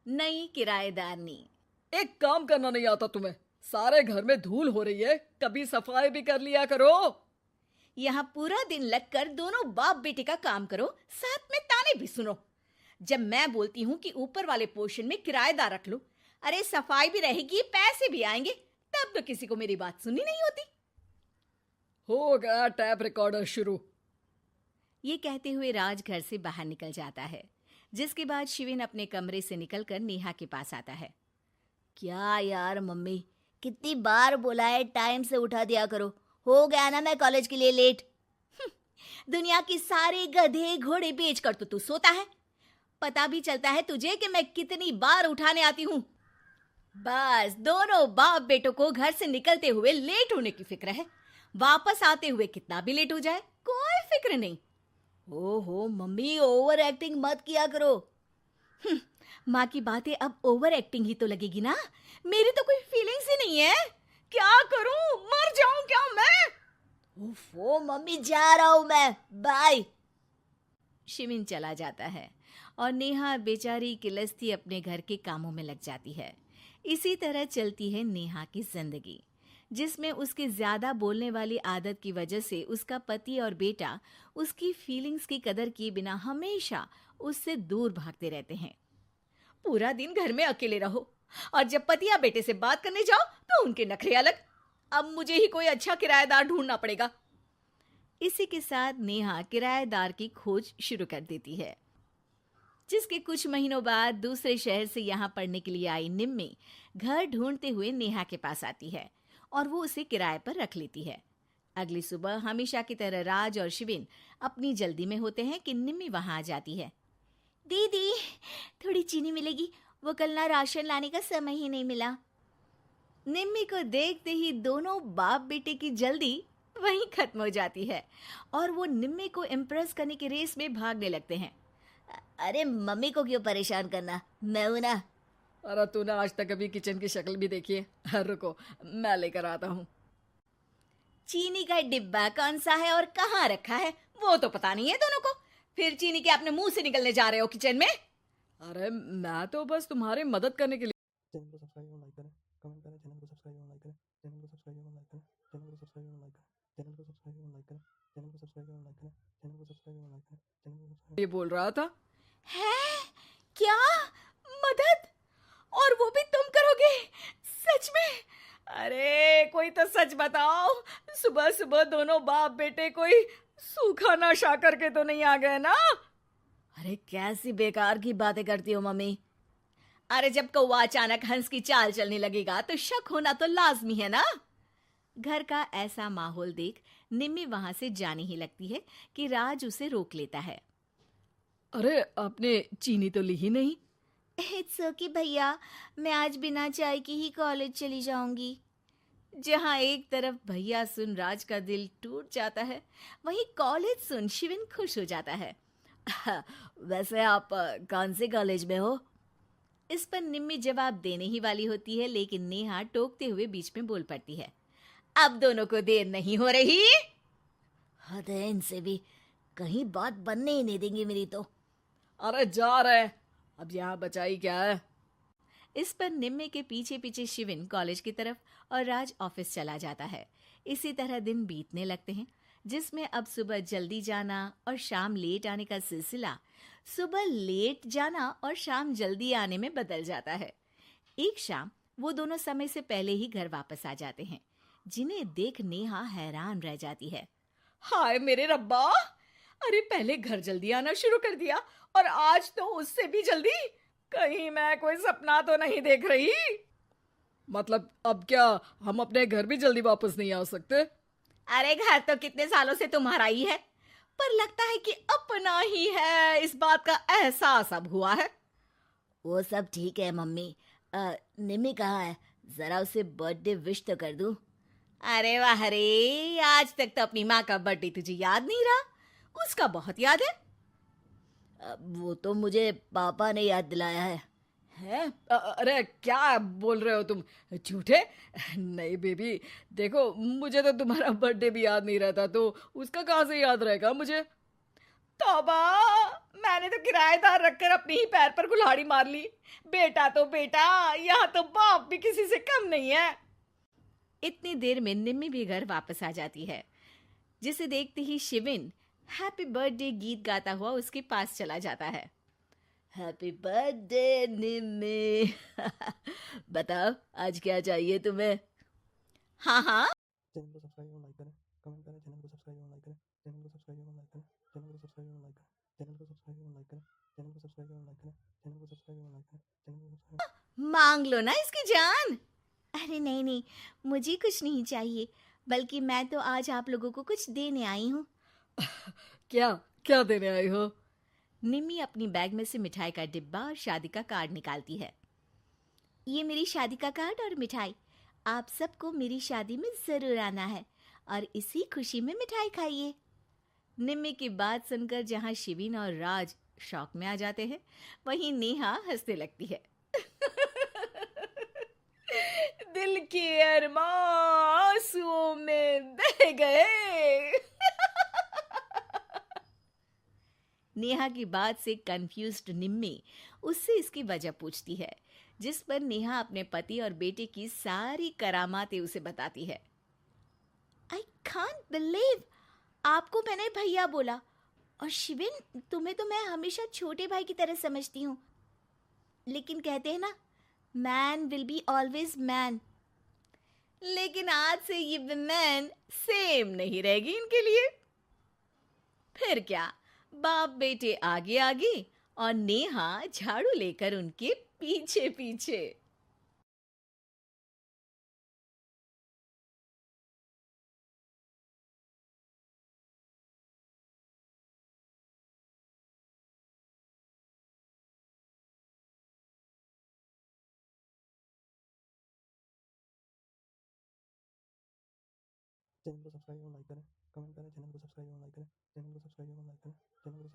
नई किराएदारनी। एक काम करना नहीं आता तुम्हें? सारे घर में धूल हो रही है, कभी सफाई भी कर लिया करो। यहाँ पूरा दिन लगकर दोनों बाप बेटे का काम करो, साथ में ताने भी सुनो। जब मैं बोलती हूँ कि ऊपर वाले पोर्शन में किराएदार रख लो, अरे सफाई भी रहेगी, पैसे भी आएंगे, तब तो किसी को मेरी बात सुननी नहीं होती। हो गया टैप रिकॉर्डर शुरू। ये कहते हुए राज घर से बाहर निकल जाता है, जिसके बाद शिविन अपने कमरे से निकलकर नेहा के पास आता है। क्या यार मम्मी, कितनी बार बोला है टाइम से उठा दिया करो। हो गया ना मैं कॉलेज के लिए लेट। दुनिया की सारे गधे घोड़े बेचकर तो तू सोता है। पता भी चलता है तुझे कि मैं कितनी बार उठाने आती हूँ। बस दोनों बाप बेटों को घर से निकलते हुए लेट होने की फिक्र है। वापस आते हुए कितना भी लेट हो जाए कोई फिक्र नहीं। ओहो मम्मी, ओवर एक्टिंग मत किया करो। माँ की बातें अब ओवर एक्टिंग ही तो लगेगी ना। मेरी तो कोई फीलिंग्स ही नहीं है। क्या करूं, मर जाऊं क्या मैं? ओफो मम्मी, जा रहा हूं मैं, बाय। शिविन चला जाता है और नेहा बेचारी किलस्ती अपने घर के कामों में लग जाती है। इसी तरह चलती है नेहा की जिंदगी, जिसमें उसके ज्यादा बोलने वाली आदत की वजह से उसका पति और बेटा उसकी फीलिंग्स की कदर किए बिना हमेशा उससे दूर भागते रहते हैं। पूरा दिन घर में अकेले रहो और जब पति या बेटे से बात करने जाओ तो उनके नखरे अलग। अब मुझे ही कोई अच्छा किराएदार ढूंढना पड़ेगा। इसी के साथ नेहा किराएदार की खोज शुरू कर देती है, जिसके कुछ महीनों बाद दूसरे शहर से यहाँ पढ़ने के लिए आई निम्मी घर ढूंढते हुए नेहा के पास आती है और वो उसे किराए पर रख लेती है। अगली सुबह हमेशा की तरह राज और शिविन अपनी जल्दी में होते हैं कि निम्मी वहां आ जाती है। दीदी, थोड़ी चीनी मिलेगी? वो कल ना राशन लाने का समय ही नहीं मिला। निम्मी को देखते ही दोनों बाप बेटे की जल्दी वहीं खत्म हो जाती है और वो निम्मी को इम्प्रेस करने की रेस में भागने लगते हैं। अरे मम्मी को क्यों परेशान करना, मैं हूं ना। अरे तूने आज तक अभी किचन की शक्ल भी देखी है? रुको, मैं लेकर आता हूँ। चीनी का डिब्बा कौन सा है और कहाँ रखा है वो तो पता नहीं है दोनों को। फिर चीनी के अपने मुंह से निकलने जा रहे हो किचन में। अरे मैं तो बस तुम्हारी मदद करने के लिए। चैनल को सब्सक्राइब और लाइक करें, कमेंट करें, चैनल को सब्सक्राइब और लाइक करें, चैनल को सब्सक्राइब और लाइक करें, चैनल को सब्सक्राइब और लाइक करें, चैनल को सब्सक्राइब और लाइक करें, चैनल को सब्सक्राइब और लाइक करें, चैनल को सब्सक्राइब और लाइक करें, चैनल को सब्सक्राइब। ये बोल रहा था। है क्या? मदद? और वो भी तुम करोगे? सच में? अरे कोई तो सच बताओ। सुबह सुबह दोनों बाप बेटे कोई सूखा नशा करके तो नहीं आ गए ना? अरे कैसी बेकार की बातें करती हो मम्मी। अरे जब कौवा अचानक हंस की चाल चलने लगेगा तो शक होना तो लाजमी है ना। घर का ऐसा माहौल देख निम्मी वहां से जाने ही लगती है कि राज उसे रोक लेता है। अरे आपने चीनी तो ली ही नहीं? इट्स ओके भैया, मैं आज बिना चाय की ही कॉलेज चली जाऊंगी। जहां एक तरफ भैया सुन राज का दिल टूट जाता है, वहीं कॉलेज सुन शिविन खुश हो जाता है। वैसे आप कौन से कॉलेज में हो? इस पर निम्मी जवाब देने ही वाली होती है, लेकिन नेहा टोकते हुए बीच में बोल पड़ती है। अब दोनों को देर नहीं हो रही। हद है इनसे भी, कहीं बात बनने ही नहीं देंगे मेरी तो। अरे जा रहे, अब यहाँ बचाई क्या है? इस पर निम्मे के पीछे पीछे शिविन कॉलेज की तरफ और राज ऑफिस चला जाता है। इसी तरह दिन बीतने लगते हैं, जिसमें अब सुबह जल्दी जाना और शाम लेट आने का सिलसिला सुबह लेट जाना और शाम जल्दी आने में बदल जाता है। एक शाम वो दोनों समय से पहले ही घर वापस आ जाते हैं, जिन्हें देख नेहा हैरान रह जाती है। हाय मेरे रब्बा, अरे पहले घर जल्दी आना शुरू कर दिया और आज तो उससे भी जल्दी। कहीं मैं कोई सपना तो नहीं देख रही? मतलब अब क्या हम अपने घर भी जल्दी वापस नहीं आ सकते? अरे घर तो कितने सालों से तुम्हारा ही है, पर लगता है कि अपना ही है, इस बात का एहसास अब हुआ है। वो सब ठीक है मम्मी। निम्मी कहाँ है? जरा उसे बर्थडे विश तो कर दूं। अरे वाह रे, आज तक तो अपनी माँ का बर्थडे तुझे याद नहीं रहा, उसका बहुत याद है। वो तो मुझे पापा ने याद दिलाया है। हैं? अरे क्या बोल रहे हो तुम झूठे? नहीं बेबी, देखो मुझे तो तुम्हारा बर्थडे भी याद नहीं रहता, तो उसका कहाँ से याद रहेगा मुझे? तौबा! मैंने तो किराएदार रखकर अपने ही पैर पर कुल्हाड़ी मार ली। बेटा तो बेटा, यहाँ तो बाप भी किसी से कम नहीं है। इतनी देर में निम्मी भी घर वापस आ जाती है, जिसे देखते ही शिविन हैप्पी बर्थडे गीत गाता हुआ उसके पास चला जाता है। हैप्पी बर्थडे निम्मी। बताओ आज क्या चाहिए तुम्हें? हाँ हाँ, चैनल को सब्सक्राइब और लाइक करें, कमेंट करें, चैनल को सब्सक्राइब और लाइक करें, चैनल को सब्सक्राइब और लाइक करें, चैनल को सब्सक्राइब और लाइक करें, चैनल को सब्सक्राइब और लाइक करें, चैनल को सब्सक्राइब और लाइक करें, चैनल को सब्सक्राइब और लाइक करें, चैनल को सब्सक्राइब। मांग लो ना इसकी जान। अरे नहीं नहीं, मुझे कुछ नहीं चाहिए, बल्कि मैं तो आज आप लोगों को कुछ देने आई हूँ। क्या क्या देने आई हो? निम्मी अपनी बैग में से मिठाई का डिब्बा और शादी का कार्ड निकालती है। ये मेरी शादी का कार्ड और मिठाई। आप सबको मेरी शादी में जरूर आना है और इसी खुशी में मिठाई खाइए। निम्मी की बात सुनकर जहां शिविन और राज शौक में आ जाते हैं, वहीं नेहा हंसने लगती है। दिल के अरमां आंसुओं में बह गए। नेहा की बात से कंफ्यूज्ड निम्मी उससे इसकी वजह पूछती है, जिस पर नेहा अपने पति और बेटे की सारी करामातें उसे बताती है। आई कांट बिलीव, आपको मैंने भैया बोला, और शिविन तुम्हें तो मैं हमेशा छोटे भाई की तरह समझती हूँ, लेकिन कहते हैं ना, man will be always man. लेकिन आज से ये विमेन सेम नहीं रहेगी इनके लिए। फिर क्या, बाप बेटे आगे आगे और नेहा झाड़ू लेकर उनके पीछे पीछे। चैनल को सब्सक्राइब और लाइक करें, कमेंट करें, चैनल को सब्सक्राइब और लाइक करें, चैनल को सब्सक्राइब और लाइक करें, चैनल को